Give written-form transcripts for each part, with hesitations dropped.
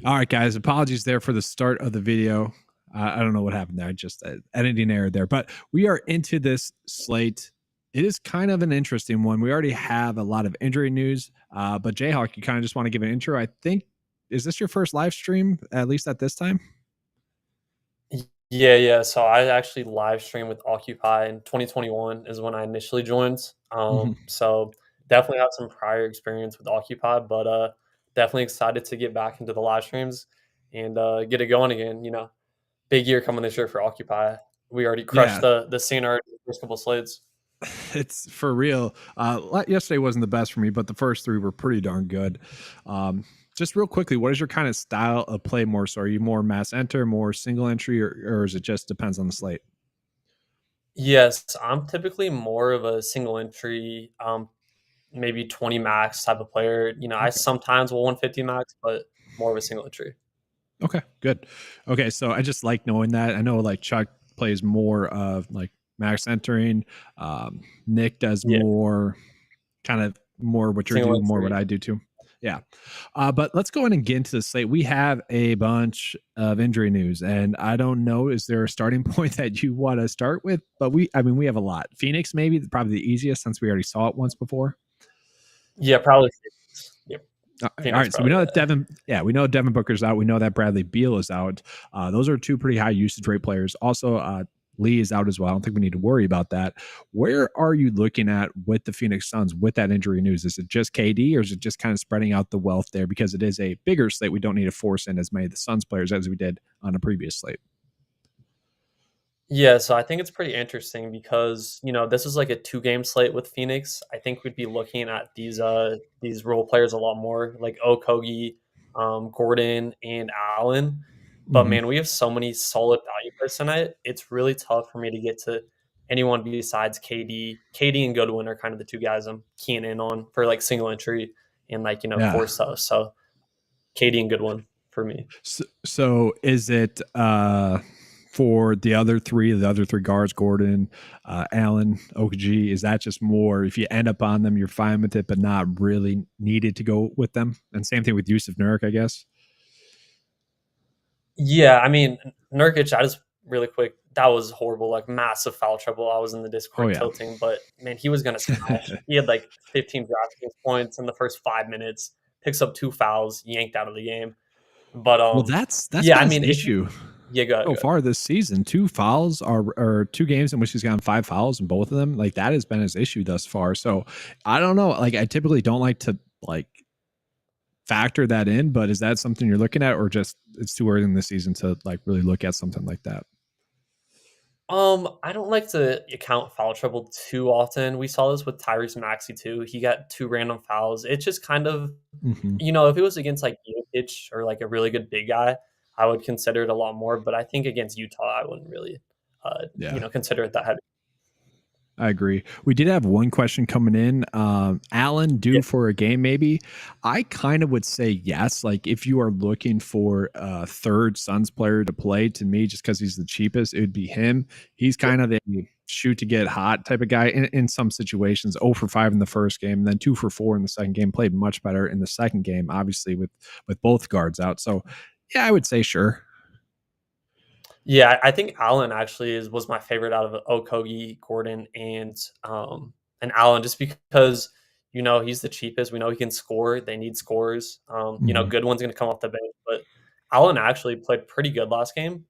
All right, guys. Apologies there for the start of the video. I don't know what happened there. Just editing error there. But we are into this slate. It is kind of an interesting one. We already have a lot of injury news. But Jayhawk, you kind of just want to give an intro. I think, is this your first live stream, at least at this time? Yeah. So I actually live streamed with Occupy in 2021 is when I initially joined. Mhm. So definitely have some prior experience with Occupy, but definitely excited to get back into the live streams and get it going again. Big year coming this year for Occupy. We already crushed Yeah, the scene already in the first couple slates. it's for real. Yesterday wasn't the best for me, but the first three were pretty darn good. Just real quickly, what is your kind of style of play more? So are you more mass enter, more single entry, or is it just depends on the slate? Yes, I'm typically more of a single entry, maybe 20 max type of player. I Okay. sometimes will 150 max, but more of a single entry. Okay, good. Okay, so I just like knowing that. I know like Chuck plays more of like max entering. Nick does Yeah, more kind of more what you single do, more what entry. I do too. Yeah. But let's go in and get into the slate. We have a bunch of injury news, and I don't know, is there a starting point that you want to start with? But we have a lot. Phoenix, maybe probably the easiest since we already saw it once before. Yeah, probably Phoenix. Yep, All Phoenix right, so we probably. know that Yeah. Devin Booker's out. We know that Bradley Beal is out. Those are two pretty high usage rate players. Also, Lee is out as well. I don't think we need to worry about that. Where are you looking at with the Phoenix Suns with that injury news? Is it just KD or is it just kind of spreading out the wealth there because it is a bigger slate? We don't need to force in as many of the Suns players as we did on a previous slate. Yeah, so I think it's pretty interesting because, this is like a two-game slate with Phoenix. I think we'd be looking at these role players a lot more, like Okogie, Gordon, and Allen. But Mm-hmm. man, we have so many solid value players tonight. It's really tough for me to get to anyone besides KD. KD and Goodwin are kind of the two guys I'm keying in on for like single entry and like, Yeah. core stuff. So KD and Goodwin for me. So is it for the other three guards, Gordon, Allen, Okaji, is that just more if you end up on them, you're fine with it, but not really needed to go with them? And same thing with Yusuf Nurk, I guess. Yeah, I mean, Nurkic, I just really quick, that was horrible, like massive foul trouble. I was in the Oh Discord yeah. tilting, but man, he was gonna smash. He had like 15 DraftKings points in the first 5 minutes, picks up two fouls, yanked out of the game. But Well, that's yeah, been I his mean, if issue yeah, go ahead, so go ahead. far this season. Two fouls are or two games in which he's gotten five fouls in both of them. Like that has been his issue thus far. So I don't know. Like I typically don't like to like factor that in, but is that something you're looking at, or just it's too early in the season to like really look at something like that? I don't like to account foul trouble too often. We saw this with Tyrese Maxey too. He got two random fouls. It's just kind of Mm-hmm. if it was against like Jokic or like a really good big guy, I would consider it a lot more. But I think against Utah, I wouldn't really, Yeah, consider it that heavy. I agree. We did have one question coming in. Allen Yeah, due for a game, maybe? I kind of would say yes. Like if you are looking for a third Suns player to play, to me, just because he's the cheapest, it would be him. He's yeah, kind of a shoot to get hot type of guy in some situations. 0 for 5 in the first game, and then 2 for 4 in the second game. Played much better in the second game, obviously with both guards out. So yeah, I would say sure. yeah. I think Allen actually was my favorite out of Okogie, Gordon, and Allen, just because he's the cheapest. We know he can score. They need scores. Mhm. Good one's going to come off the bench, but Allen actually played pretty good last game.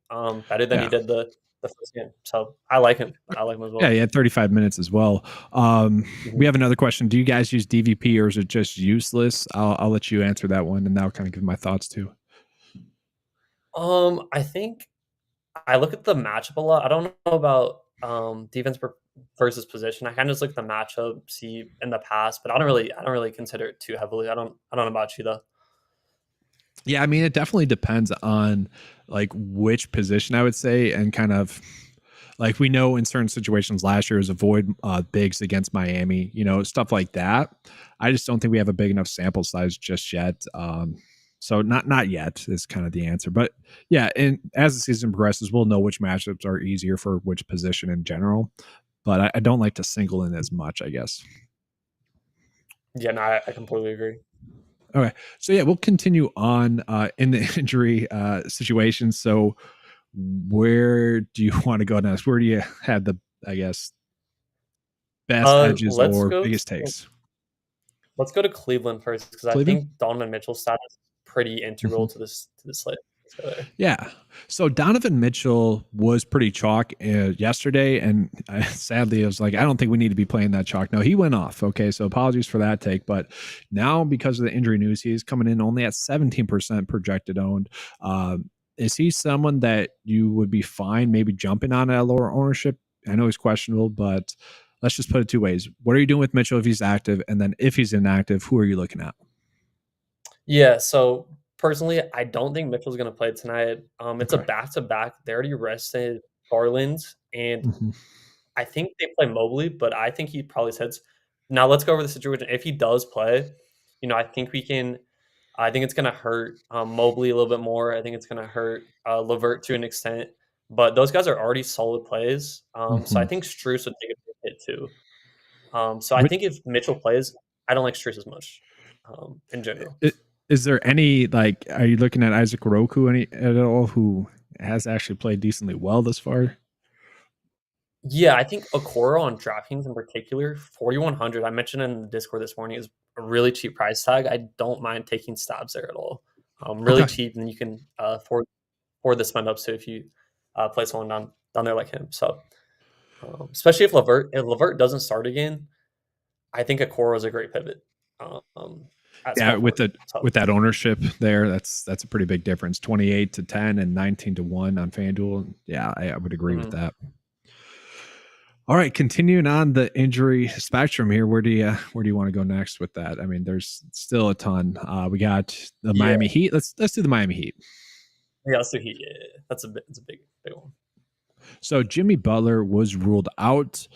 Better than he Yeah. did the first game. So I like him. I like him as Yeah, well. he had 35 minutes as well. Mhm. We have another question. Do you guys use DVP or is it just useless? I'll let you answer that one, and that'll kind of give my thoughts too. I think I look at the matchup a lot. I don't know about defense versus position. I kind of just look at the matchup, see in the past, but I don't really consider it too heavily. I don't know about you though. Yeah, I mean, it definitely depends on like which position I would say, and kind of like we know in certain situations last year was avoid bigs against Miami, stuff like that. I just don't think we have a big enough sample size just yet. So not yet is kind of the answer. But yeah, and as the season progresses, we'll know which matchups are easier for which position in general. But I don't like to single in as much, I guess. Yeah, no, I completely agree. Okay. So yeah, we'll continue on in the injury situation. So where do you want to go next? Where do you have the, I guess, best edges Let's or go biggest to takes? let's go to Cleveland first because I Cleveland? think Donovan Mitchell's status is pretty integral Mhm. to this slate. Let's go there. Yeah. So Donovan Mitchell was pretty chalk yesterday. And sadly, I was like, I don't think we need to be playing that chalk. No, he went off. Okay. So apologies for that take. But now, because of the injury news, he's coming in only at 17% projected owned. Is he someone that you would be fine maybe jumping on at lower ownership? I know he's questionable, but let's just put it two ways. What are you doing with Mitchell if he's active? And then if he's inactive, who are you looking at? Yeah, so personally, I don't think Mitchell's gonna play tonight. It's a Okay. back-to-back. They already rested Garland, and Mhm. I think they play Mobley, but I think he probably sits. Now let's go over the situation. If he does play, I think we can. I think it's gonna hurt Mobley a little bit more. I think it's gonna hurt Levert to an extent, but those guys are already solid plays. So I Mhm. think Strus would take a big hit too. So I think if Mitchell plays, I don't like Strus as much in general. I- Is there any like? Are you looking at Isaac Roku any at all who has actually played decently well this far? Yeah, I think Okoro on DraftKings in particular, 4,100. I mentioned in the Discord this morning is a really cheap price tag. I don't mind taking stabs there at all. Really Okay. cheap, and you can afford the spend ups too if you play someone down there like him. So especially if Levert doesn't start again, I think Okoro is a great pivot at Yeah, small forward. So with that ownership there, that's a pretty big difference. 28-10 and 19-1 on FanDuel. Yeah, I would agree with mhm. that. All right, continuing on the injury spectrum here, where do you want to go next with that? I mean, there's still a ton. We got the Yeah, Miami Heat. Let's do the Miami Heat. yeah, so that's it's a big one. So Jimmy Butler was ruled out.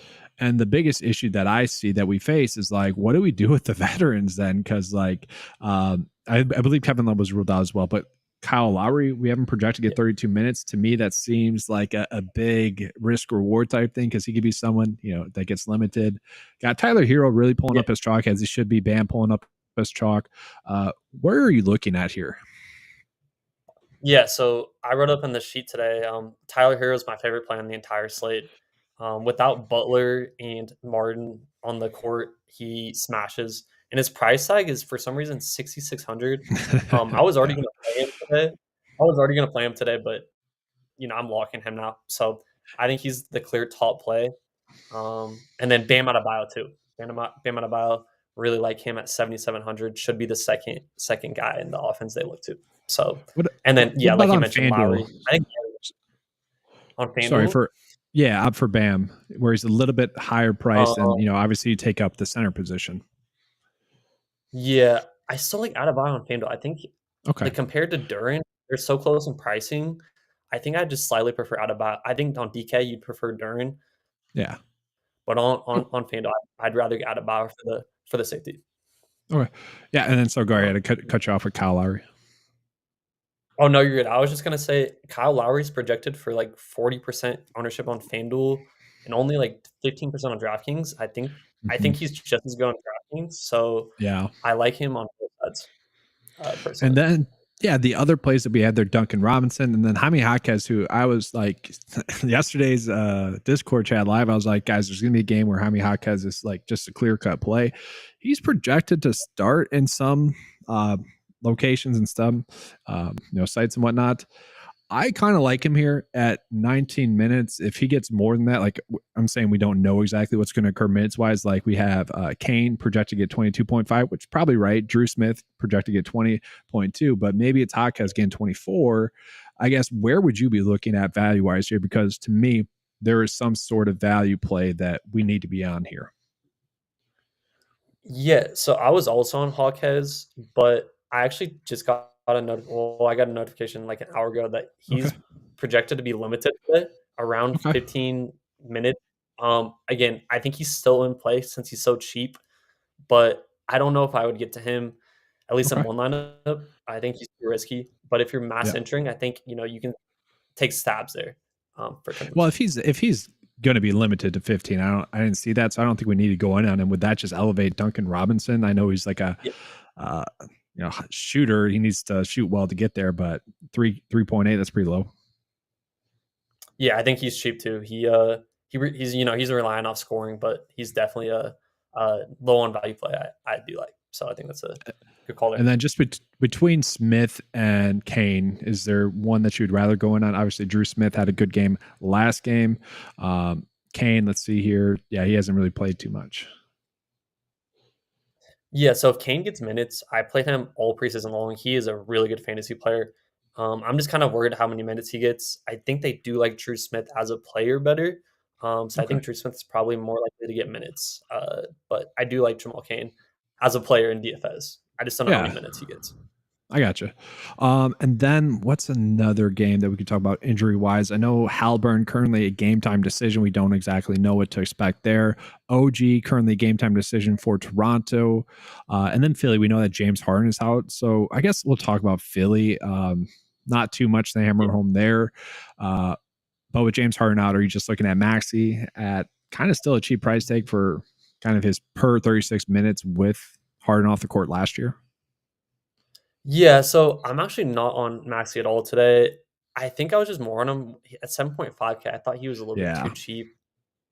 And the biggest issue that I see that we face is like, what do we do with the veterans then? Because like, I believe Kevin Love was ruled out as well, but Kyle Lowry, we haven't projected to get Yeah, 32 minutes. To me, that seems like a big risk reward type thing because he could be someone that gets limited. Got Tyler Hero really pulling yeah. up his chalk as he should be. Bam pulling up his chalk. Where are you looking at here? Yeah, so I wrote up in the sheet today. Tyler Hero is my favorite play on the entire slate. Without Butler and Martin on the court, he smashes, and his price tag is for some reason 6,600. I was already Yeah. going to play him today. I was already going to play him today, but I'm locking him now. So I think he's the clear top play. And then Bam Adebayo too. Bam Adebayo, really like him at 7,700. Should be the second guy in the offense they look to. So, What and then what yeah, about like you on mentioned, FanDuel? Lowry. I think on Sorry FanDuel. for up for Bam, where he's a little bit higher Uh, priced, and obviously you take up the center position. yeah, I still like Adebayo on FanDuel. I think Okay, like compared to Duran, they're so close in pricing. I think I just slightly prefer Adebayo. I think on DK you'd prefer Duran, yeah, but oh, on FanDuel I'd rather get Adebayo for the safety. okay, yeah, and then so go ahead Um, and cut you off with Kyle Lowry. Oh, no, you're good. I was just gonna say Kyle Lowry's projected for, like, 40% ownership on FanDuel and only, like, 15% on DraftKings. I Mhm. think he's just as good on DraftKings, so Yeah, I like him on both sides, and personally. then the other plays that we had there, Duncan Robinson, and then Jaime Jaquez, who I was like yesterday's Discord chat live. I was like, guys, there's gonna be a game where Jaime Jaquez is like just a clear cut play. He's projected to start in some locations and some sites and whatnot. I kind of like him here at 19 minutes. If he gets more than that, like I'm saying, we don't know exactly what's going to occur minutes wise. Like we have Kane projected to get 22.5, which is probably right. Drew Smith projected to get 20.2, but maybe it's Hawkes getting 24. I guess where would you be looking at value wise here? Because to me, there is some sort of value play that we need to be on here. Yeah, so I was also on Hawkes, but I actually just got I got a notification, like, an hour ago that Okay. he's projected to be limited today, around Okay. 15 minutes. Again, I think he's still in play since he's so cheap. But I don't know if I would get to him, at least in Okay. one lineup. I think he's too risky. But if you're Yeah. mass entering, I think, you can take stabs there, for Well, tournaments. if he's going to be limited to 15, I didn't see that, so I don't think we need to go in on him. Would that just elevate Duncan Robinson? I know he's like a Yeah. uh, shooter. He needs to shoot well to get there, but 3.8, that's pretty low. Yeah, I think he's cheap too. He's he's relying off scoring, but he's definitely a low on value play. I'd be like, so I think that's a good call there. And then just between Smith and Kane, is there one that you'd rather go in on? Obviously, Drew Smith had a good game last game. Kane, let's see here. Yeah, he hasn't really played too much. Yeah, so if Kane gets minutes, I played him all preseason long. He is a really good fantasy player. I'm just kind of worried how many minutes he gets. I think they do like Drew Smith as a player better. So I Okay. think Drew Smith is probably more likely to get minutes. But I do like Jamal Kane as a player in DFS. I just don't know how Yeah, many minutes he gets. I gotcha. And then what's another game that we could talk about injury wise? I know Halburn currently a game time decision. We don't exactly know what to expect there. OG currently a game time decision for Toronto. And then Philly, we know that James Harden is out. So I guess we'll talk about Philly. Not too much to hammer Yeah. home there. But with James Harden out, are you just looking at Maxey at kind of still a cheap price tag for kind of his per 36 minutes with Harden off the court last year? Yeah, so I'm actually not on Maxey at all today. I think I was just more on him at 7.5K. I thought he was a little bit Yeah. too cheap.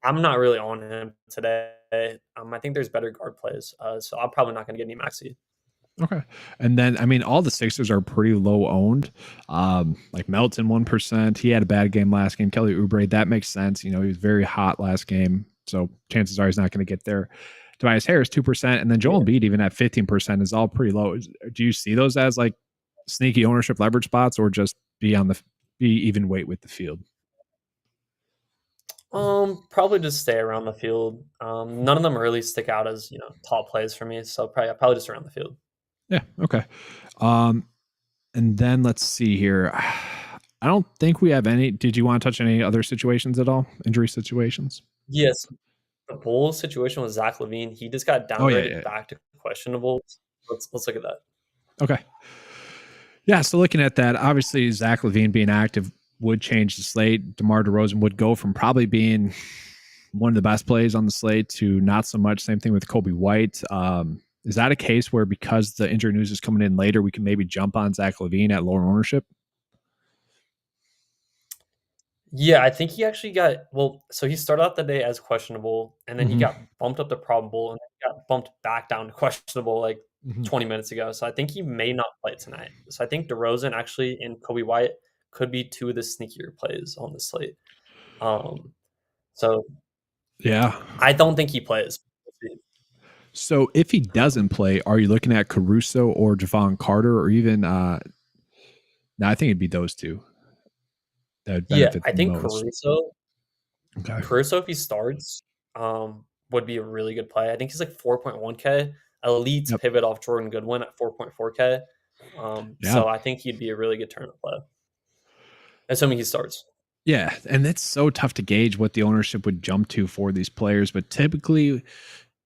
I'm not really on him today. I think there's better guard plays, so I'm probably not going to get any Maxey. Okay. And then, I mean, all the Sixers are pretty low owned. Like Melton, 1%. He had a bad game last game. Kelly Oubre, that makes sense. He was very hot last game. So chances are he's not going to get there. Tobias Harris, 2%. And then Joel Yeah. Embiid, even at 15%, is all pretty low. Do you see those as like sneaky ownership leverage spots or just be even weight with the field? Probably just stay around the field. None of them really stick out as top plays for me, so probably just around the field. Yeah. Okay. Um, and then let's see here. I don't think we have any. Did you want to touch any other situations at all? Injury situations? Yes, the Bulls situation with Zach LaVine, he just got Oh yeah, downgraded yeah. back to questionable. Let's look at that. Okay. Yeah. So looking at that, obviously Zach LaVine being active would change the slate. DeMar DeRozan would go from probably being one of the best plays on the slate to not so much. Same thing with Kobe White. Is that a case where because the injury news is coming in later, we can maybe jump on Zach LaVine at lower ownership? Yeah, I think he actually so he started out the day as questionable, and then he Mm-hmm. got bumped up to probable, and then he got bumped back down to questionable like Mm-hmm. 20 minutes ago. So I think he may not play tonight. So I think DeRozan actually and Kobe White could be two of the sneakier plays on the slate. Um, so Yeah. I don't think he plays. So if he doesn't play, are you looking at Caruso or Javon Carter or even no, I think it'd be those two that would Yeah, benefit I the think most. Caruso Okay. Caruso, if he starts, would be a really good play. I think he's like 4.1K. Elite's Yep. pivot off Jordan Goodwin at 4.4K. Yeah. So I think he'd be a really good tournament play, assuming he starts. Yeah. And it's so tough to gauge what the ownership would jump to for these players. But typically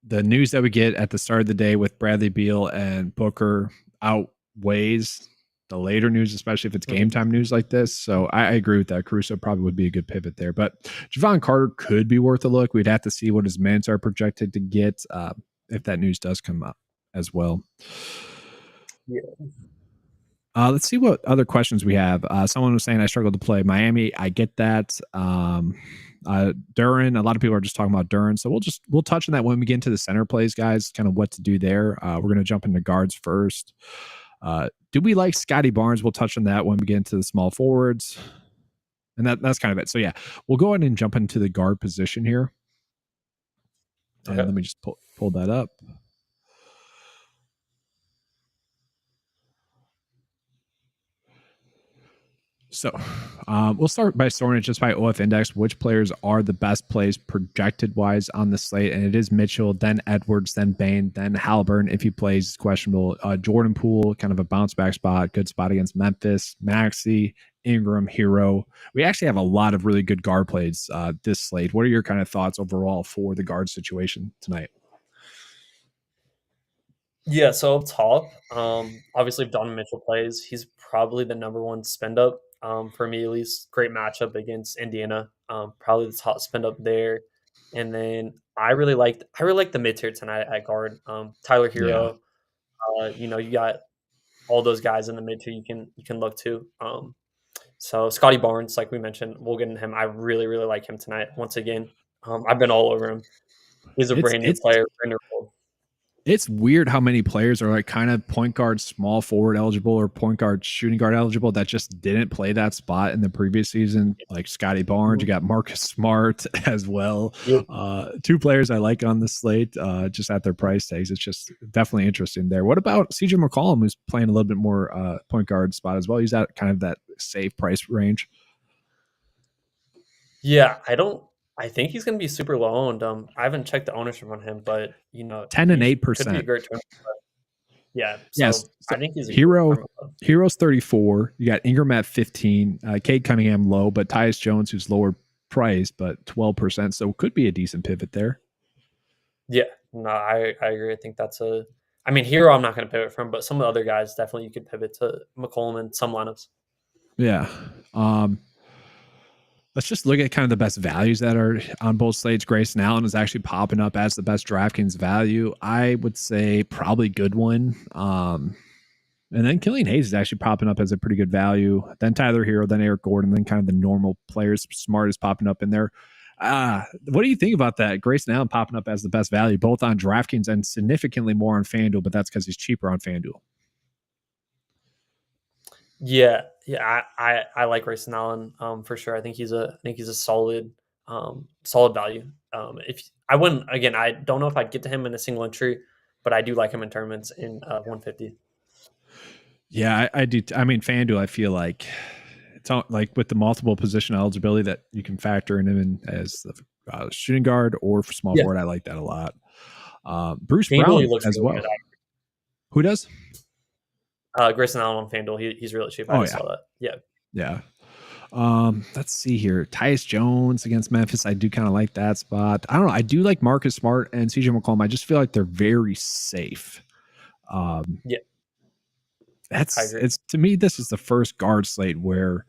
the news that we get at the start of the day with Bradley Beal and Booker outweighs the later news, especially if it's game Mhm. time news like this. So I agree with that. Caruso probably would be a good pivot there. But Javon Carter could be worth a look. We'd have to see what his minutes are projected to get if that news does come up as well. Yeah. Let's see what other questions we have. Someone was saying I struggled to play Miami. I get that. Duran, a lot of people are just talking about Duran, so we'll touch on that when we get into the center plays, guys. Kind of what to do there. We're gonna jump into guards first. Do we like Scotty Barnes? We'll touch on that when we get into the small forwards, and that's kind of it. So yeah, we'll go ahead and jump into the guard position here, and Okay. let me just pull that up. So we'll start by sorting it just by OF index, which players are the best plays projected wise on the slate. And it is Mitchell, then Edwards, then Bain, then Halliburton. If he plays, questionable. Jordan Poole, kind of a bounce back spot, good spot against Memphis, Maxey, Ingram, Hero. We actually have a lot of really good guard plays this slate. What are your kind of thoughts overall for the guard situation tonight? Yeah, so up top, obviously if Donovan Mitchell plays, he's probably the number one spend up, for me at least. Great matchup against Indiana. Probably the top spend up there. And then I really liked the mid tier tonight at guard. Tyler Yeah. Hero. You got all those guys in the mid tier you can look to. So Scotty Barnes, like we mentioned, we'll get into him. I really, really like him tonight. Once again, I've been all over him. He's a It's brand new it's player, brand new role. it's weird how many players are like kind of point guard, small forward eligible or point guard, shooting guard eligible that just didn't play that spot in the previous season. Like Scotty Barnes, you got Marcus Smart as well. Yep. Two players I like on the slate, just at their price tags. It's just definitely interesting there. What about CJ McCollum, who's playing a little bit more point guard spot as well? He's at kind of that safe price range. Yeah, I think he's going to be super low owned. I haven't checked the ownership on him, but 10 and he could be a 8%. great tournament. Yeah, Yes. so So I think he's a good Hero tournament play. Hero's 34. You got Ingram at 15. Cade Cunningham low, but Tyus Jones, who's lower priced, but 12%. So could be a decent pivot there. Yeah, no, I agree. I think Hero I'm not going to pivot from, but some of the other guys definitely you could pivot to McCollum in some lineups. Yeah. Let's just look at kind of the best values that are on both slates. Grayson Allen is actually popping up as the best DraftKings value. I would say probably Goodwin. And then Killian Hayes is actually popping up as a pretty good value. Then Tyler Hero, then Eric Gordon, then kind of the normal players. Smart is popping up in there. What do you think about that? Grayson Allen popping up as the best value, both on DraftKings and significantly more on FanDuel, but that's because he's cheaper on FanDuel. Yeah, I like Grayson Allen for sure. I think he's a solid value. If I wouldn't again, I don't know if I'd get to him in a single entry, but I do like him in tournaments in 150. Yeah, I do. I mean, FanDuel, I feel like it's all, like with the multiple position eligibility that you can factor in him in as the shooting guard or for small forward. I like that a lot. Bruce FanDuel, Brown he looks as really well. good. Who does? Grayson Allen on FanDuel, he's really cheap. I just saw that. Yeah. Yeah. Let's see here. Tyus Jones against Memphis. I do kind of like that spot. I don't know. I do like Marcus Smart and CJ McCollum. I just feel like they're very safe. Yeah. It's to me, this is the first guard slate where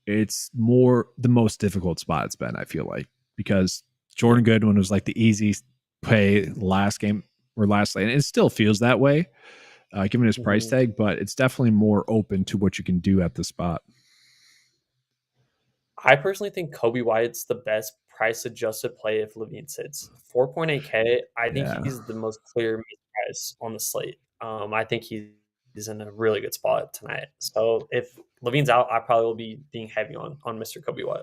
it's more the most difficult spot it's been, I feel like, because Jordan Goodwin was like the easiest play last game or last slate. And it still feels that way, given his price tag, but it's definitely more open to what you can do at the spot. I personally think Kobe White's the best price adjusted play if Levine sits 4.8K. I think he's the most clear price on the slate. I think he's in a really good spot tonight. So if Levine's out, I probably will be being heavy on Mr. Kobe White.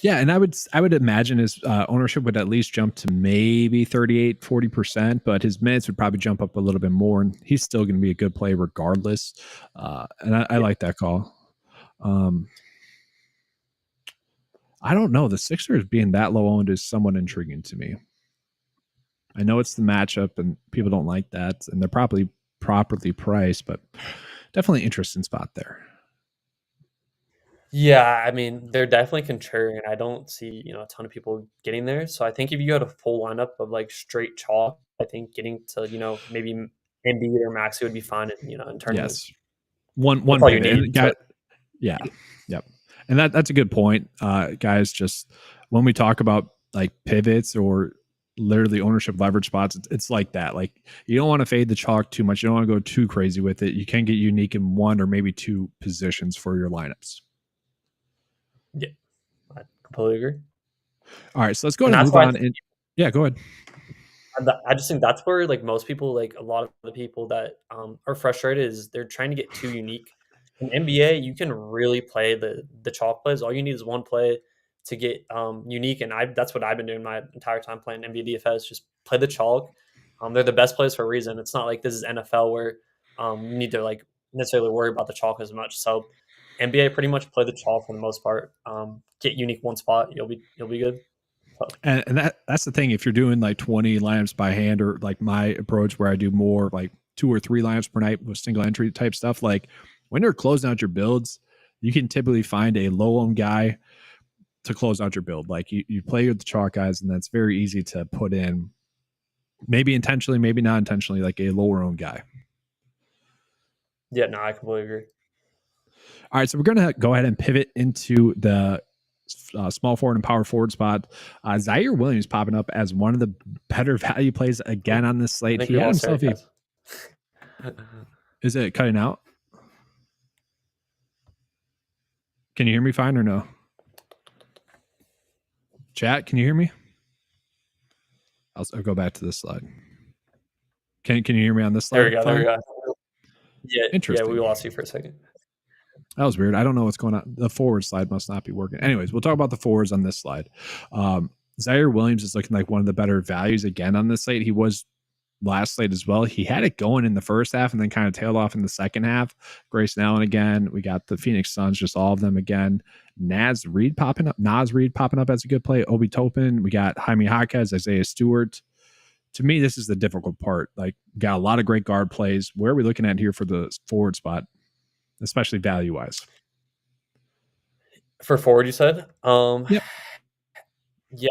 Yeah, and I would imagine his ownership would at least jump to maybe 38-40%, but his minutes would probably jump up a little bit more, and he's still going to be a good play regardless. And I like that call. I don't know. The Sixers being that low owned is somewhat intriguing to me. I know it's the matchup, and people don't like that, and they're probably properly priced, but definitely interesting spot there. Yeah, I mean, they're definitely contrarian. I don't see, a ton of people getting there. So I think if you go to full lineup of like straight chalk, I think getting to, maybe Embiid or Maxey would be fine in tournaments. Yes. One pivot. And yep. And that's a good point, guys. Just when we talk about like pivots or literally ownership leverage spots, it's like that. Like you don't want to fade the chalk too much. You don't want to go too crazy with it. You can get unique in one or maybe two positions for your lineups. Yeah, I completely agree. All right, so let's go ahead and move on. Yeah, go ahead. I just think that's where like most people, like a lot of the people that are frustrated is they're trying to get too unique. In NBA, you can really play the chalk plays. All you need is one play to get unique, and that's what I've been doing my entire time playing NBA DFS. Just play the chalk. They're the best plays for a reason. It's not like this is NFL where you need to like necessarily worry about the chalk as much. So NBA pretty much play the chalk for the most part. Get unique one spot, you'll be good. And that's the thing. If you're doing like 20 lineups by hand, or like my approach where I do more like 2 or 3 lineups per night with single entry type stuff, like when you're closing out your builds, you can typically find a low owned guy to close out your build. Like you play with the chalk guys, and that's very easy to put in, maybe intentionally, maybe not intentionally, like a lower owned guy. Yeah, no, I completely agree. All right, so we're going to go ahead and pivot into the small forward and power forward spot. Zaire Williams popping up as one of the better value plays again on this slate. He had himself Is it cutting out? Can you hear me fine or no? Chat, can you hear me? I'll go back to this slide. Can you hear me on this There we slide? go. There we Fine. go. Yeah, we Interesting. lost you for a second. That was weird. I don't know what's going on. The forward slide must not be working. Anyways, we'll talk about the forwards on this slide. Zaire Williams is looking like one of the better values again on this slate. He was last slate as well. He had it going in the first half and then kind of tailed off in the second half. Grayson Allen again. We got the Phoenix Suns, just all of them again. Nas Reed popping up as a good play. Obi Toppin. We got Jaime Jaquez, Isaiah Stewart. To me, this is the difficult part. Like, got a lot of great guard plays. Where are we looking at here for the forward spot, especially value wise? For forward, you said? Yep. Yeah,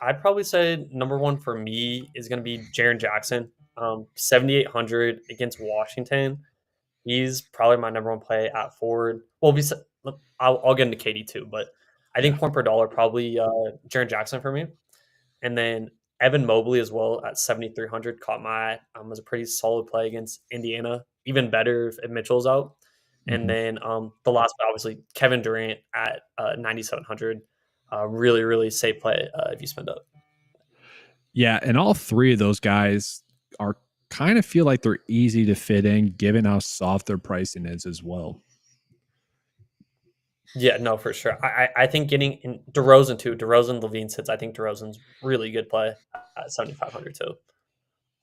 I'd probably say number one for me is going to be Jaren Jackson, 7,800 against Washington. He's probably my number one play at forward. Well, I'll get into KD too, but I think point per dollar probably Jaren Jackson for me, and then Evan Mobley as well at 7,300 caught my eye. Was a pretty solid play against Indiana. Even better if Mitchell's out. And then the last, but obviously Kevin Durant at 9,700. Really, really safe play if you spend up. Yeah, and all three of those guys are kind of feel like they're easy to fit in given how soft their pricing is as well. Yeah, no, for sure. I think getting in DeRozan too. DeRozan, Levine sits. I think DeRozan's really good play at 7,500 too.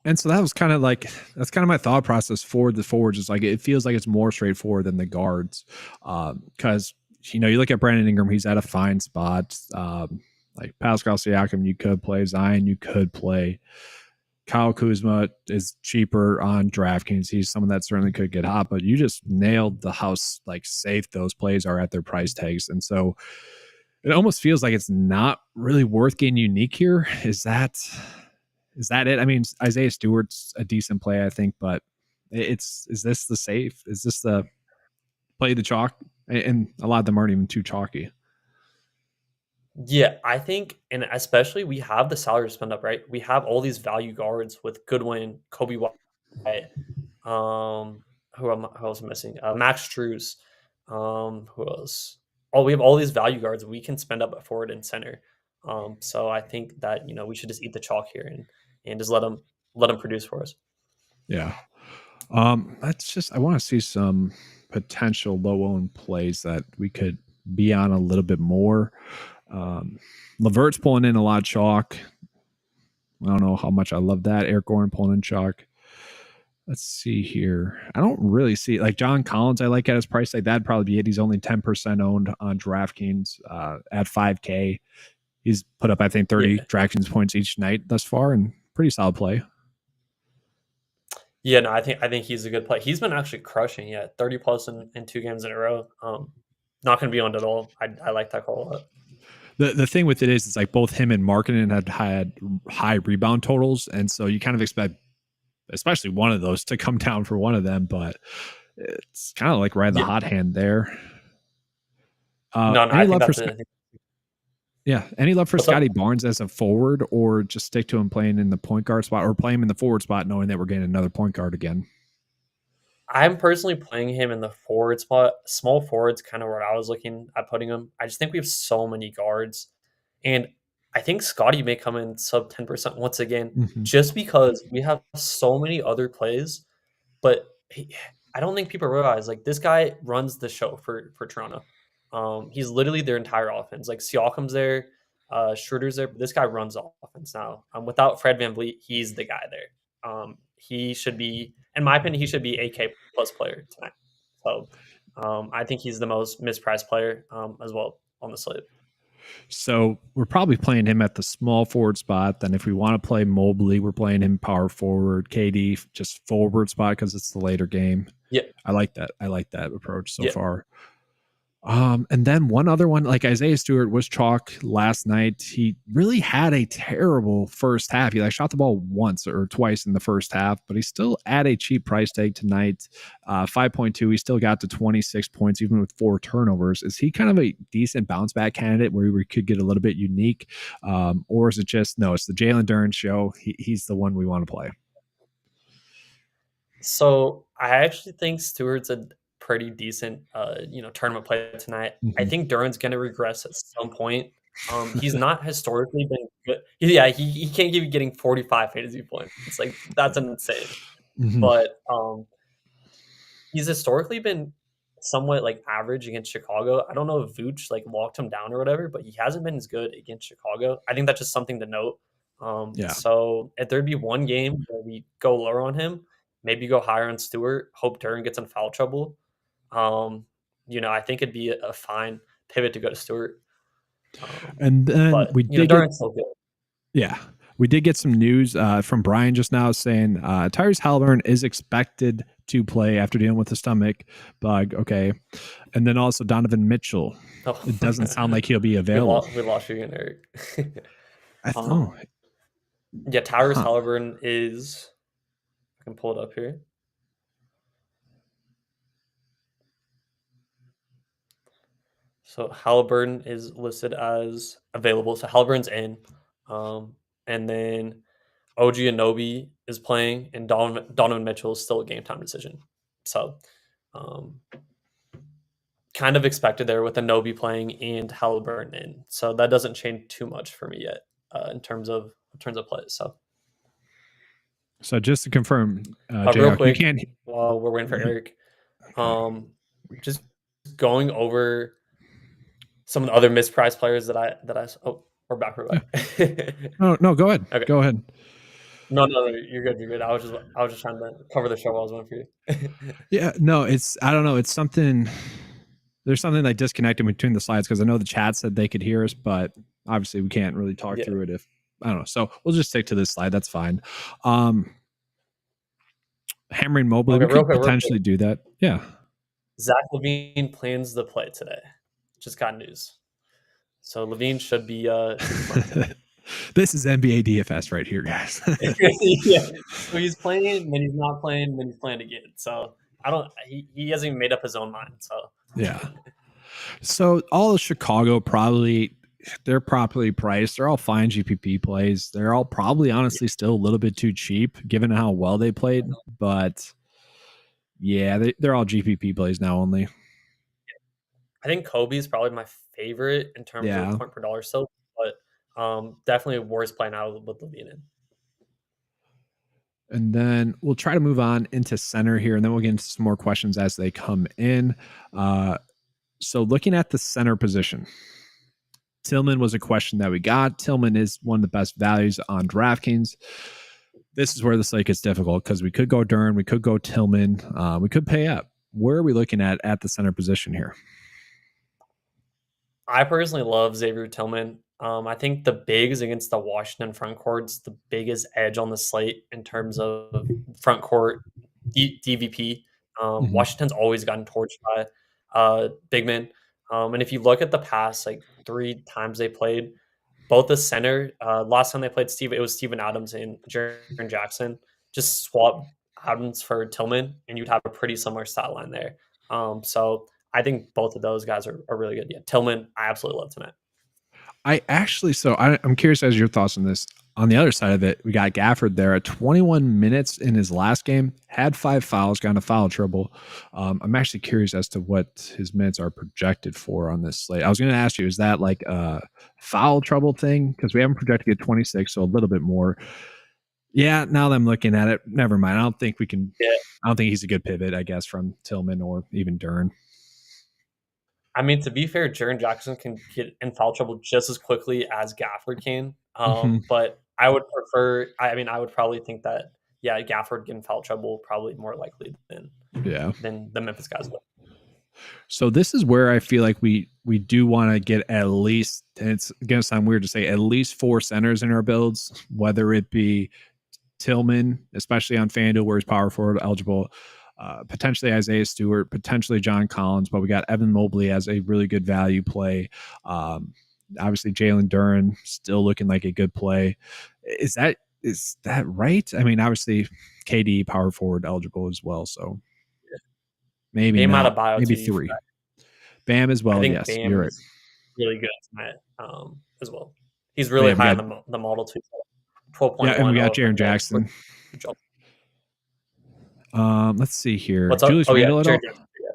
And so that's kind of my thought process for the forwards. Is like it feels like it's more straightforward than the guards, because you look at Brandon Ingram, he's at a fine spot. Like Pascal Siakam, you could play Zion, you could play. Kyle Kuzma is cheaper on DraftKings. He's someone that certainly could get hot, but you just nailed the house like safe those plays are at their price tags. And so it almost feels like it's not really worth getting unique here. Is that it? I mean, Isaiah Stewart's a decent play, I think, but is this the safe? Is this the play the chalk? And a lot of them aren't even too chalky. Yeah, I think, and especially we have the salary to spend up, right? We have all these value guards with Goodwin, Kobe White, who else am I missing? Max Strus, who else? Oh, we have all these value guards we can spend up at forward and center. So I think that we should just eat the chalk here and just let them produce for us. Yeah. I want to see some potential low owned plays that we could be on a little bit more. Levert's pulling in a lot of chalk. I don't know how much I love that. Eric Gordon pulling in chalk. Let's see here. I don't really see like John Collins. I like at his price like that'd probably be it. He's only 10% owned on DraftKings at 5K. He's put up I think 30 DraftKings points each night thus far, and pretty solid play. Yeah, no, I think he's a good play. He's been actually crushing. Yeah, 30 plus in 2 games in a row. Not going to be owned at all. I like that call a lot. The thing with it is, it's like both him and Markkanen had high rebound totals, and so you kind of expect, especially one of those, to come down for one of them. But it's kind of like riding the hot hand there. I think that's it. Yeah, any love for Scotty Barnes as a forward, or just stick to him playing in the point guard spot, or play him in the forward spot, knowing that we're getting another point guard again? I'm personally playing him in the forward spot. Small forward's kind of where I was looking at putting him. I just think we have so many guards. And I think Scotty may come in sub 10% once again, just because we have so many other plays. But I don't think people realize, like, this guy runs the show for Toronto. He's literally their entire offense. Like, Siakam's there, Schroeder's there. But this guy runs the offense now. Without Fred VanVleet, he's the guy there. He should be, in my opinion, he should be a K plus player tonight. So I think he's the most mispriced player as well on the slate. So we're probably playing him at the small forward spot. Then if we want to play Mobley, we're playing him power forward. KD just forward spot because it's the later game. Yeah, I like that. I like that approach so far. And then one other one, like Isaiah Stewart was chalk last night. He really had a terrible first half. He shot the ball once or twice in the first half, but he's still at a cheap price tag tonight. 5.2. He still got to 26 points, even with 4 turnovers. Is he kind of a decent bounce back candidate where we could get a little bit unique? Or is it just, no, it's the Jalen Duren show. He's the one we want to play. So I actually think Stewart's a pretty decent, tournament play tonight. I Mhm. think Duran's going to regress at some point. He's not historically been good. Yeah, he can't keep getting 45 fantasy points. It's like that's insane. Mhm. But he's historically been somewhat like average against Chicago. I don't know if Vooch like locked him down or whatever, but he hasn't been as good against Chicago. I think that's just something to note. Yeah. So if there'd be one game where we go lower on him, maybe go higher on Stewart, hope Duran gets in foul trouble. Um, I think it'd be a fine pivot to go to Stewart. And then But we did get Duran's still good. Yeah. We did get some news from Brian just now saying Tyrese Halliburton is expected to play after dealing with the stomach bug. Okay. And then also Donovan Mitchell. Oh, It doesn't sound like he'll be we available. lost. We lost you again, Eric. Oh, um, yeah, Tyrese huh. Halliburton is. I can pull it up here. So Halliburton is listed as available. So Halliburton's in, and then OG Anobi is playing, and Donovan Mitchell is still a game time decision. So, um, kind of expected there with Anobi playing and Halliburton in. So that doesn't change too much for me yet in terms of plays. So just to confirm, Real JR, you quick, can't. while we're waiting for Eric, Okay. just going over some of the other mispriced players that I. Oh, we're back. We're Yeah. back. No, no, go ahead. Okay. Go ahead. No, you're good. You're good. I was just trying to cover the show while I was waiting for you. Yeah, no, I don't know. It's something, there's something like disconnecting between the slides because I know the chat said they could hear us, but obviously we can't really talk Yeah. through it if, I don't know. So we'll just stick to this slide. That's fine. Um, Hammering Mobley, Okay, we real could quick, real quick. potentially do that. Yeah. Zach Levine plans to play today. Just got news. So Levine should be playing. This is NBA DFS right here, guys. Yeah. So he's playing, then he's not playing, then he's playing again. So I don't. He hasn't even made up his own mind. So Yeah. So all of Chicago they're properly priced. They're all fine GPP plays. They're all probably yeah. honestly still a little bit too cheap given how well they played. But yeah, they're all GPP plays now only. I think Kobe is probably my favorite in terms of Yeah. point per dollar still, but definitely worst play now with Levine in. And then we'll try to move on into center here, and then we'll get into some more questions as they come in. So looking at the center position, Tillman was a question that we got. Tillman is one of the best values on DraftKings. This is where the slate gets difficult because we could go Dern, we could go Tillman, we could pay up. Where are we looking at the center position here? I personally love Xavier Tillman. I think the bigs against the Washington front court's the biggest edge on the slate in terms of front court DVP. Mhm. Washington's always gotten torched by big men. And if you look at the past like 3 times they played, both the center, last time they played it was Steven Adams and Jaren Jackson. Just swap Adams for Tillman, and you'd have a pretty similar stat line there. So I think both of those guys are really good. Yeah, Tillman, I absolutely love tonight. I'm curious as your thoughts on this. On the other side of it, we got Gafford there at 21 minutes in his last game, had 5 fouls, got into foul trouble. I'm actually curious as to what his minutes are projected for on this slate. I was going to ask you, is that like a foul trouble thing? Because we haven't projected at 26, so a little bit more. Yeah, now that I'm looking at it, never mind. I don't think we can. Yeah, I don't think he's a good pivot, I guess, from Tillman or even Dern. I mean to be fair, Jaren Jackson can get in foul trouble just as quickly as Gafford can. Hmm. But I would prefer. I mean, I would probably think that Gafford get in foul trouble probably more likely Yeah. than the Memphis guys would. So this is where I feel like we do want to get at least, and it's going to sound weird to say, at least 4 centers in our builds, whether it be Tillman, especially on FanDuel where he's power forward eligible, potentially Isaiah Stewart, potentially John Collins, but we got Evan Mobley as a really good value play. Um, Obviously Jalen Duren still looking like a good play. Is that right? I mean, obviously KD power forward eligible as well, so maybe Bam out not. of bio Maybe too. 3. Bam as I well. think Yes, Bam you're right. is really good tonight as well. He's But really yeah, we high on got the model too. yeah, and 12.1 we got Jaron OFM there. Jackson. Let's see here. What's up? Julius Oh yeah, Randle at Jared all? Jackson. Yeah.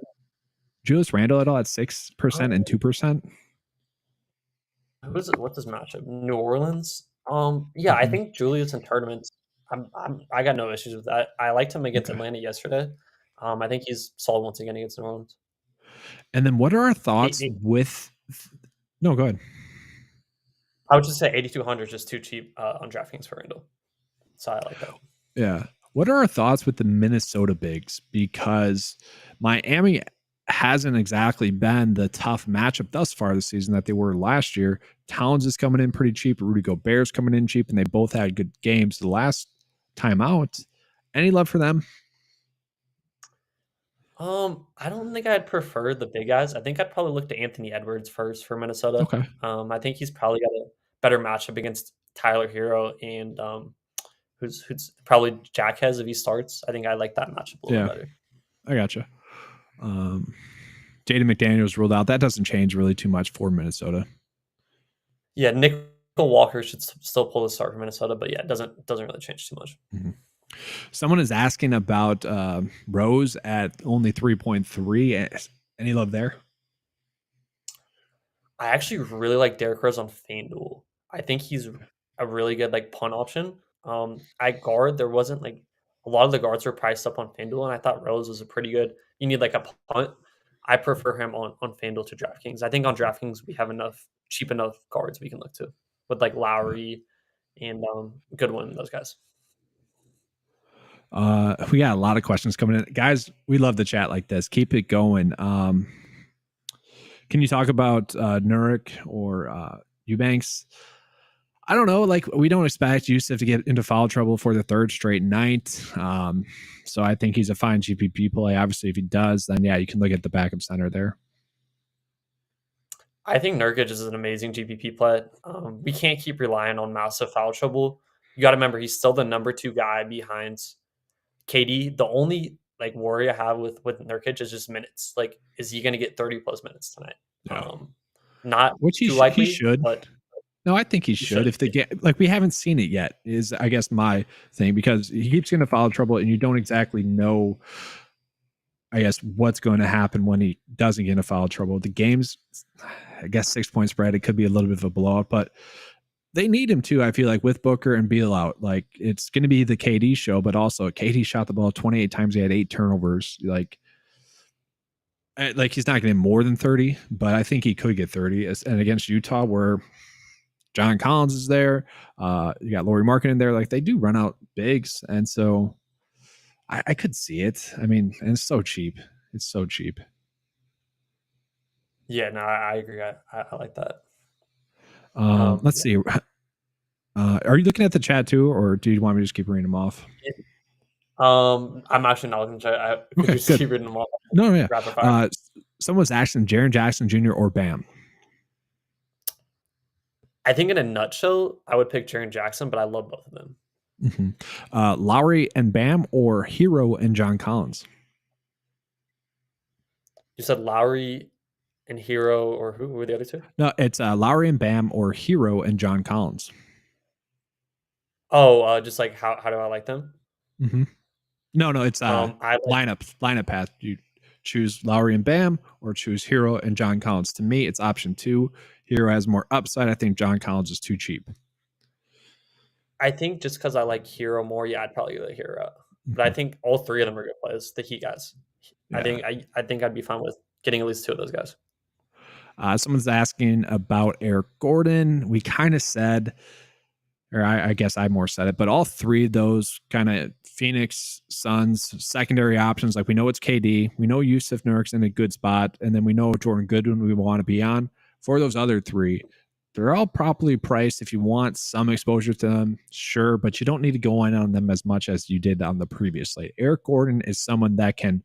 Julius Randle at all at 6% and Um, 2%? what's his matchup? New Orleans. Yeah, I Hmm. think Julius in tournaments. I got no issues with that. I liked him against Okay. Atlanta yesterday. I think he's solid once again against New Orleans. And then what are our thoughts He, with? No, go ahead. I would just say 8,200 is just too cheap on DraftKings for Randall. So I like that. Yeah. What are our thoughts with the Minnesota bigs? Because Miami hasn't exactly been the tough matchup thus far this season that they were last year. Towns is coming in pretty cheap. Rudy Gobert's coming in cheap, and they both had good games the last time out. Any love for them? I don't think I'd prefer the big guys. I think I'd probably look to Anthony Edwards first for Minnesota. Okay. I think he's probably got a better matchup against Tyler Hero and who's probably Jackhez if he starts. I think I like that matchup a little Yeah, bit better. I gotcha. Jaden McDaniels ruled out. That doesn't change really too much for Minnesota. Yeah, Nickel Walker should still pull the start for Minnesota, but yeah, it doesn't really change too much. Mhm. Someone is asking about Rose at only 3.3. Any love there? I actually really like Derrick Rose on FanDuel. I think he's a really good like punt option. At guard, there wasn't like a lot of the guards were priced up on FanDuel, and I thought Rose was a pretty good. You need like a punt. I prefer him on FanDuel to DraftKings. I think on DraftKings we have enough cheap enough guards we can look to with like Yeah. Lowry and Goodwin, those guys. We got a lot of questions coming in. Guys, we love the chat like this. Keep it going. Can you talk about Nurk or Eubanks? I don't know. Like, we don't expect Yusuf to get into foul trouble for the third straight night. So I think he's a fine GPP play. Obviously, if he does, then yeah, you can look at the backup center there. I think Nurkic is an amazing GPP play. We can't keep relying on massive foul trouble. You got to remember he's still the number 2 guy behind KD. The only like worry I have with Nurkic is just minutes. Like, is he going to get 30 plus minutes tonight? Yeah. Not Which too he likely, should. but No, I think he he should. should. If the game, like, we haven't seen it yet, is I guess my thing, because he keeps getting foul trouble and you don't exactly know, I guess, what's going to happen when he doesn't get into foul trouble. The game's, I guess, 6-point spread. It could be a little bit of a blowout, but they need him too. I feel like with Booker and Beal out, like, it's going to be the KD show, but also KD shot the ball 28 times. He had 8 turnovers. Like he's not getting more than 30, but I think he could get 30. And against Utah, where John Collins is there, you got Laurie Markin in there. Like, they do run out bigs, and so I could see it. I mean, and it's so cheap. It's so cheap. Yeah, no, I agree. I like that. Let's Yeah. see. Are you looking at the chat too, or do you want me to just keep reading them off? I'm actually not looking to try. Could Okay, you just good. keep reading them all No, yeah. rapid fire? Someone's asking Jaren Jackson Jr. or Bam. I think in a nutshell, I would pick Jaren Jackson, but I love both of them. Lowry and Bam or Hero and John Collins. You said Lowry and Hero, or who were the other two? No, it's Lowry and Bam or Hero and John Collins. Oh, just like how do I like them? Mm-hmm. No, it's I like. lineup path. You choose Lowry and Bam or choose Hero and John Collins. To me, it's option 2. Hero has more upside. I think John Collins is too cheap. I think just because I like Hero more, yeah, I'd probably go the Hero. But I Mm-hmm. think all 3 of them are good plays. The Heat guys. Yeah. I think I'd be fine with getting at least 2 of those guys. Someone's asking about Eric Gordon. We kind of said, or I guess I more said it, but all 3 of those kind of Phoenix Suns secondary options, like, we know it's KD, we know Yusuf Nurk's in a good spot, and then we know Jordan Goodwin we want to be on. For those other 3, they're all properly priced. If you want some exposure to them, sure, but you don't need to go in on them as much as you did on the previous slate. Eric Gordon is someone that can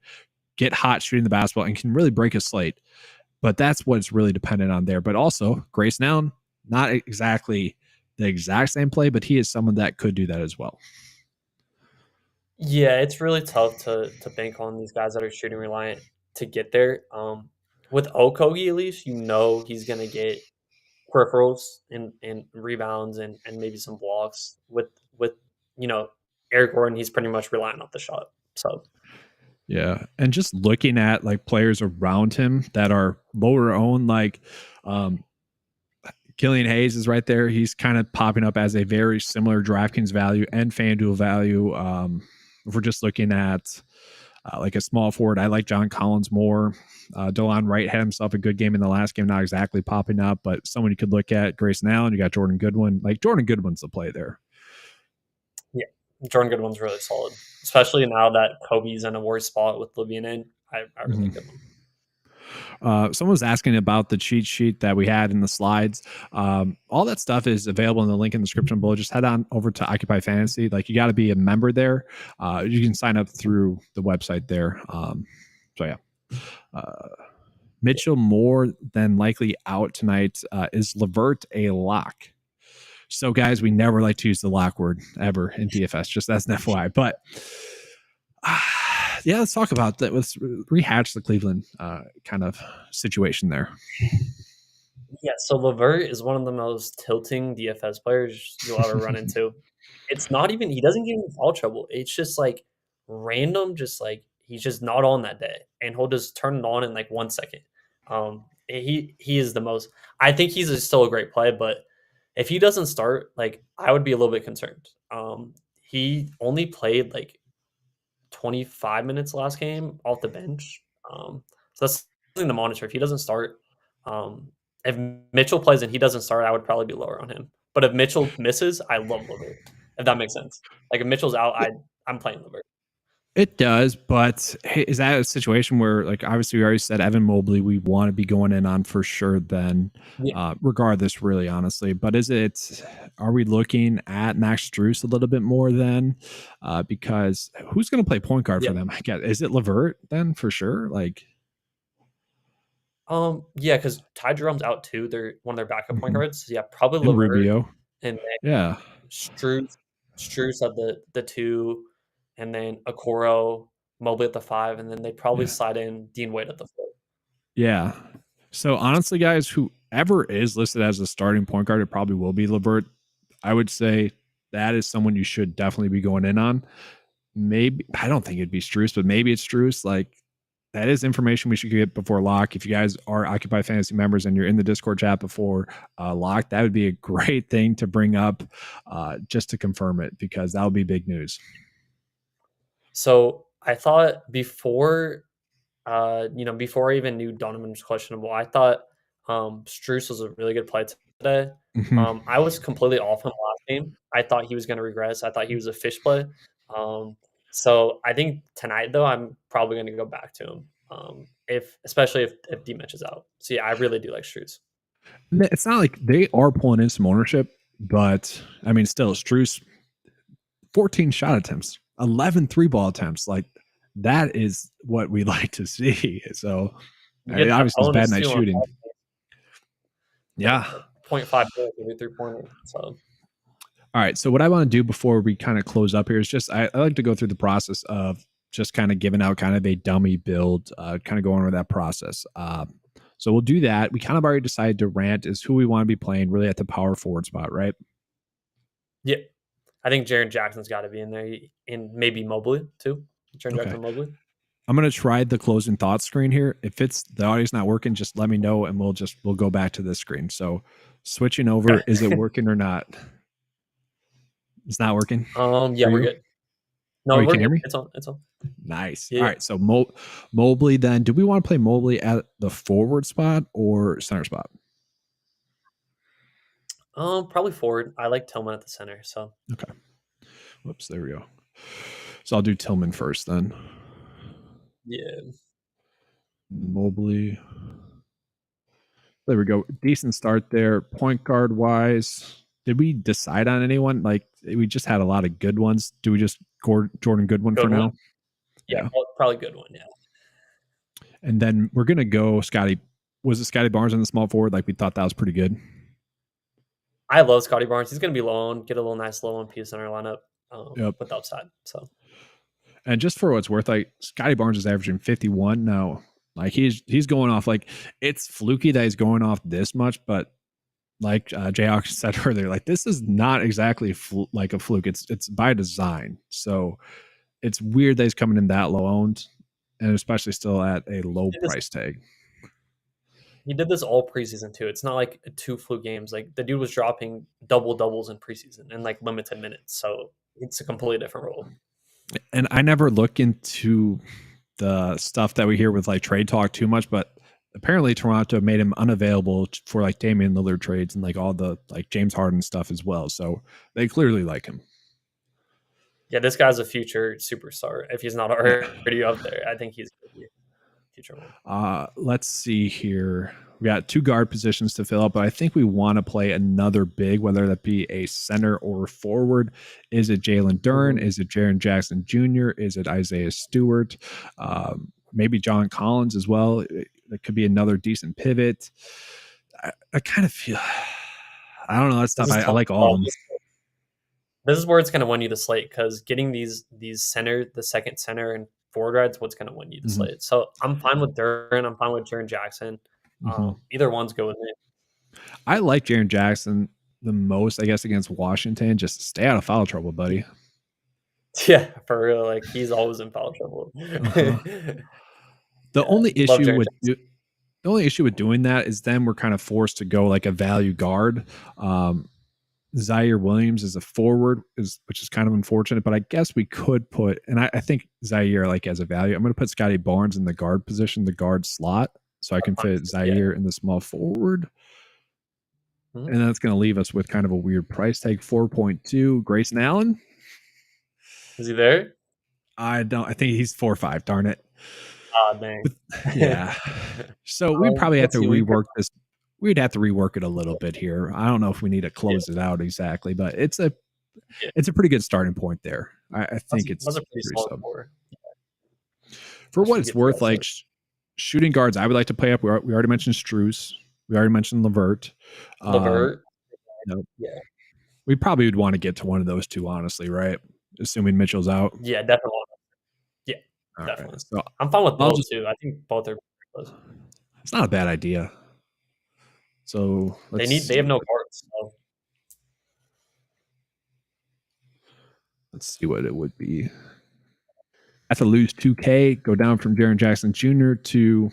get hot shooting the basketball and can really break a slate, but that's what's really dependent on there. But also, Grayson Allen, not exactly the exact same play, but he is someone that could do that as well. Yeah, it's really tough to bank on these guys that are shooting reliant to get there. With Okogie, at least you know he's gonna get peripherals and rebounds and maybe some blocks. With you know Eric Gordon, he's pretty much relying off the shot. So Yeah. And just looking at like players around him that are lower owned, like um, Killian Hayes is right there. He's kind of popping up as a very similar DraftKings value and FanDuel value. If we're just looking at like a small forward, I like John Collins more. DeLon Wright had himself a good game in the last game, not exactly popping up, but someone you could look at. Grayson Allen, you got Jordan Goodwin. Like Jordan Goodwin's the play there. Yeah, Jordan Goodwin's really solid, especially now that Kobe's in a worse spot with LaVine in. I really Mm-hmm. like Goodwin. Someone was asking about the cheat sheet that we had in the slides. All that stuff is available in the link in the description below. Just head on over to Occupy Fantasy. Like you got to be a member there. You can sign up through the website there. So yeah. Mitchell more than likely out tonight. Is LeVert a lock? So guys, we never like to use the lock word ever in DFS. Just that's an FYI. But yeah, let's talk about that. Let's rehash the Cleveland kind of situation there. Yeah, so LeVert is one of the most tilting DFS players you'll ever run into. It's not even he doesn't get in foul trouble. It's just like random, just like he's just not on that day, and he'll just turn it on in like 1 second. He is the most. I think still a great play, but if he doesn't start, like I would be a little bit concerned. He only played like 25 minutes last game off the bench. So that's something to monitor. If he doesn't start, if Mitchell plays and he doesn't start, I would probably be lower on him. But if Mitchell misses, I love LeVert. If that makes sense. Like if Mitchell's out, I'm playing LeVert. It does, but is that a situation where, like, obviously we already said Evan Mobley, we want to be going in on for sure then, Yeah. regardless, really, honestly. But are we looking at Max Strus a little bit more then? Because who's going to play point guard Yeah. for them? I guess, is it LeVert then for sure? Like, Yeah, because Ty Jerome's out too. They're one of their backup point guards. So yeah, probably and LeVert Rubio. and then Yeah. Strus at the two, and then Okoro, Mobley at the five, and then they'd probably Yeah. slide in Dean Wade at the four. Yeah. So honestly, guys, whoever is listed as a starting point guard, it probably will be LeVert. I would say that is someone you should definitely be going in on. Maybe I don't think it'd be Strus, but maybe it's Strus. Like that is information we should get before lock. If you guys are Occupy Fantasy members and you're in the Discord chat before lock, that would be a great thing to bring up just to confirm it because that would be big news. So I thought before I even knew Donovan was questionable, I thought Strus was a really good play today. Mm-hmm. I was completely off him last game. I thought he was going to regress. I thought he was a fish play. So I think tonight though, I'm probably going to go back to him. Especially if D-Mitch is out. So yeah, I really do like Strus. It's not like they are pulling in some ownership, but I mean, still, Strus 14 shot attempts, 11 3-ball attempts. Like that is what we like to see. So You I mean, get that obviously it's bad bonus night too on shooting. Yeah. 0.5 every 3-pointer. So All right. So what I want to do before we kind of close up here is just I like to go through the process of just kind of giving out kind of a dummy build, kind of going over that process. So we'll do that. We kind of already decided Durant is who we want to be playing really at the power forward spot, right? yeah, I think Jaren Jackson's got to be in there, and maybe Mobley too. Jaren Okay. Jackson, Mobley. I'm gonna try the closing thoughts screen here. If it's the audio's not working, just let me know and we'll go back to this screen. So switching over, Okay. is it working or not? It's not working. Yeah, For we're you? good. No, Oh, you we're can hear good. me? It's on. It's on. Nice. Yeah. All right. So Mobley then. Do we want to play Mobley at the forward spot or center spot? Probably forward. I like Tillman at the center. So Okay. Whoops. There we go. So I'll do Tillman first then. yeah, Mobley. There we go. Decent start there. Point guard wise, did we decide on anyone? Like we just had a lot of good ones. Do we just Jordan Goodwin for good one. now? Yeah, Yeah. probably good one. Yeah. And then we're gonna go Scotty. Was it Scotty Barnes in the small forward? Like we thought that was pretty good. I love Scotty Barnes. He's going to be low on, get a little nice low on piece in our lineup Yep. with upside. So And just for what's worth, like Scotty Barnes is averaging 51 now. Like he's going off. Like it's fluky that he's going off this much, but like Jay Hawkins said earlier, like this is not exactly like a fluke. It's by design. So it's weird that he's coming in that low owned. and especially still at a He low did this price tag. he did this all preseason too. It's not like 2 fluke games. Like, the dude was dropping doubles in preseason and, like, limited minutes, so it's a completely different role. And I never look into the stuff that we hear with like trade talk too much, but apparently Toronto made him unavailable for like Damian Lillard trades and like all the like James Harden stuff as well. So they clearly like him. Yeah, this guy's a future superstar if he's not already up there. I think he's gonna be a future one. Let's see here. We got 2 guard positions to fill up, but I think we want to play another big, whether that be a center or forward. Is it Jalen Duren? Is it Jaren Jackson Jr.? Is it Isaiah Stewart? Maybe John Collins as well. It could be another decent pivot. I kind of feel, I don't know. That's tough. I like all of them. This is where it's going to win you the slate, because getting these center, the second center and forward rides, what's going to win you the slate. So I'm fine with Duren. I'm fine with Jaren Jackson. Either one's good with me. I like Jaren Jackson the most, I guess, against Washington. Just stay out of foul trouble, buddy. Yeah, for real. Like, he's always in foul trouble. The only issue with doing that is then we're kind of forced to go like a value guard. Zaire Williams is a forward, which is kind of unfortunate, but I guess we could put, and I think Zaire like as a value. I'm going to put Scotty Barnes in the guard position, the guard slot, so I can fit Zaire in the small forward. And that's going to leave us with kind of a weird price tag, 4.2. Grayson Allen, is he there? I think he's 4.5. Darn it. Oh, dang. Yeah. So we'd probably have to rework this. We'd have to rework it a little bit here. I don't know if we need to close it out exactly, but it's a pretty good starting point there. I think it's a pretty solid. For what it's worth, like shooting guards, I would like to play up. We already mentioned Strus. We already mentioned LeVert. Yeah. We probably would want to get to one of those two, honestly, right? Assuming Mitchell's out. Yeah, definitely. Yeah, definitely. Right. So I'm fine with both too. I think both are close. It's not a bad idea. So they have no guards. So. Let's see what it would be. I have to lose 2K, go down from Jaren Jackson Jr. to,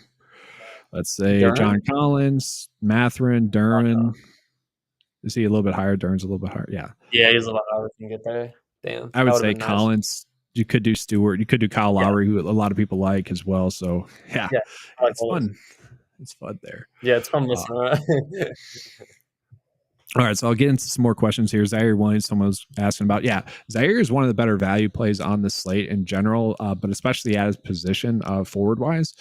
let's say, Duren? John Collins, Mathurin, Duren. Is he a little bit higher? Duren's a little bit higher. Yeah. Yeah, he's a lot higher. Can get there. Damn. I would say Collins. Nice. You could do Stewart. You could do Kyle Lowry, who a lot of people like as well. So yeah, it's fun. It's fun there. Yeah, it's fun listening. All right, so I'll get into some more questions here. Zaire Williams, someone was asking about. Yeah, Zaire is one of the better value plays on the slate in general, but especially at his position forward-wise.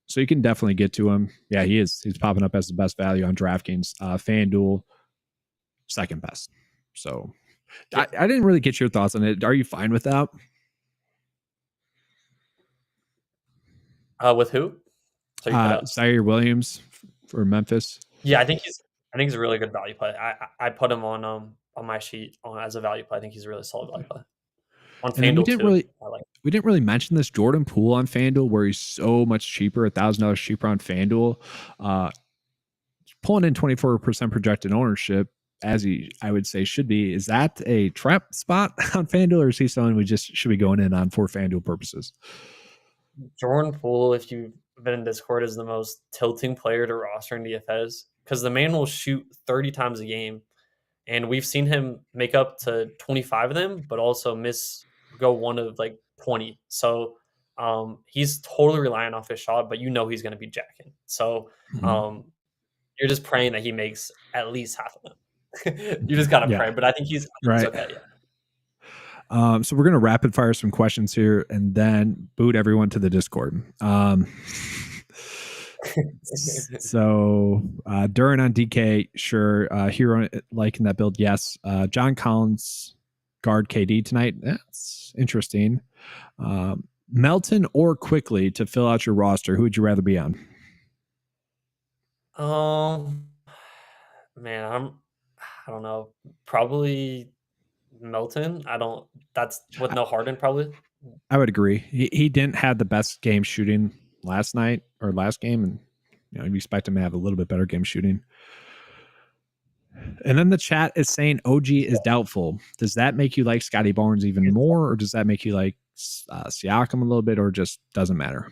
So you can definitely get to him. Yeah, he is. He's popping up as the best value on DraftKings. FanDuel, second best. So I didn't really get your thoughts on it. Are you fine with that? With who? Zaire Williams for Memphis. Yeah, I think he's a really good value play. I put him on my sheet as a value play. I think he's a really solid value play. On FanDuel we didn't really mention this Jordan Poole on FanDuel, where he's so much cheaper, $1,000 cheaper on FanDuel. Pulling in 24% projected ownership, as I would say should be. Is that a trap spot on FanDuel, or is he someone we just should be going in on for FanDuel purposes? Jordan Poole, if you've been in Discord, is the most tilting player to roster in DFS, because the man will shoot 30 times a game, and we've seen him make up to 25 of them, but also go one of like 20. So he's totally relying off his shot, but he's going to be jacking. So you're just praying that he makes at least half of them. You just got to pray, but I think he's okay. Yeah. So we're going to rapid fire some questions here and then boot everyone to the Discord. So Duren on DK, sure. Hero liking that build, yes. John Collins, guard KD tonight. That's interesting. Melton or Quickly to fill out your roster. Who would you rather be on? Man, I don't know. Probably Melton. That's with no Harden, probably. I would agree. He didn't have the best game shooting last night or last game, and you expect him to have a little bit better game shooting. And then the chat is saying OG is doubtful. Does that make you like Scotty Barnes even more, or does that make you like Siakam a little bit, or just doesn't matter?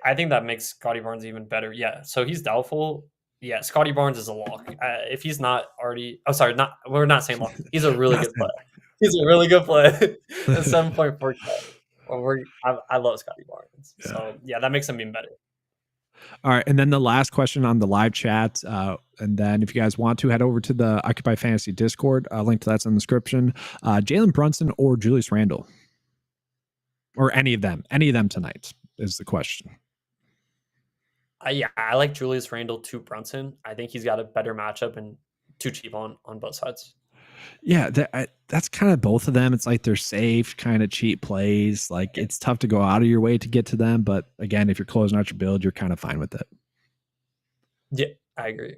I think that makes Scotty Barnes even better. Yeah, so he's doubtful. Yeah, Scotty Barnes is a lock. If he's not already, oh sorry, not we're not saying lock. He's a really good player. He's a really good player. A 7.4K. I love Scotty Barnes. Yeah. So yeah, that makes him even better. All right, and then the last question on the live chat, and then if you guys want to head over to the Occupy Fantasy Discord, link to that's in the description. Jalen Brunson or Julius Randle, or any of them tonight is the question. Yeah, I like Julius Randle to Brunson. I think he's got a better matchup and too cheap on both sides. Yeah, that's kind of both of them. It's like they're safe, kind of cheap plays. Like it's tough to go out of your way to get to them. But again, if you're closing out your build, you're kind of fine with it. Yeah, I agree.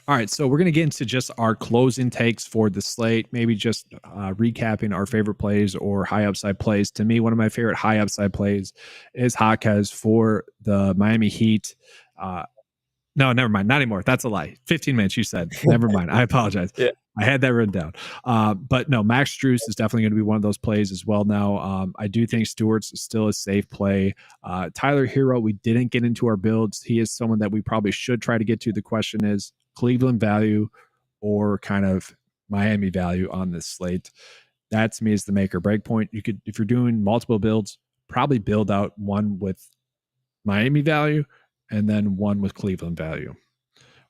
All right, so we're going to get into just our closing takes for the slate, maybe just recapping our favorite plays or high upside plays. To me, one of my favorite high upside plays is Jaquez for the Miami Heat. No, never mind. Not anymore. That's a lie. 15 minutes, you said. Never mind. I apologize. Yeah. I had that written down. But no, Max Strus is definitely going to be one of those plays as well now. I do think Stewart's still a safe play. Tyler Hero, we didn't get into our builds. He is someone that we probably should try to get to. The question is Cleveland value or kind of Miami value on this slate. That to me is the make or break point. You could, if you're doing multiple builds, probably build out one with Miami value and then one with Cleveland value.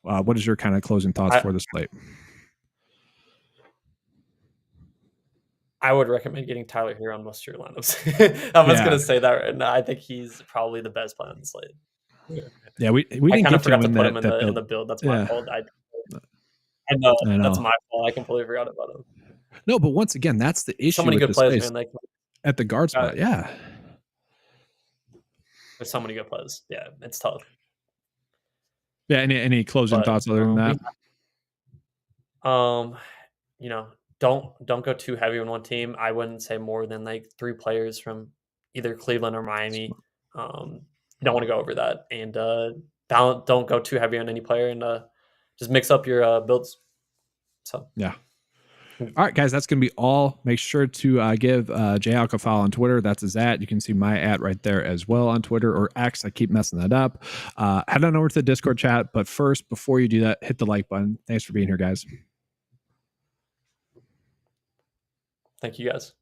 What is your kind of closing thoughts for the slate? I would recommend getting Tyler Hero on most of your lineups. I was going to say that, and I think he's probably the best player on the slate. Yeah, we didn't get forgot to put him in the build. That's my fault. I know that's my fault. I completely forgot about him. No, but once again, that's the issue. So many good players, man. Like at the guard spot, yeah. There's so many good players. Yeah, it's tough. Yeah. Any closing thoughts other than that? Don't go too heavy on one team. I wouldn't say more than like 3 players from either Cleveland or Miami. Don't want to go over that, and don't go too heavy on any player, and just mix up your builds. So yeah. All right, guys, that's going to be all. Make sure to give Jay Alka follow on Twitter. That's his @ You can see my @ right there as well on Twitter or X. I keep messing that up. Head on over to the Discord chat. But first, before you do that, hit the like button. Thanks for being here, guys. Thank you, guys.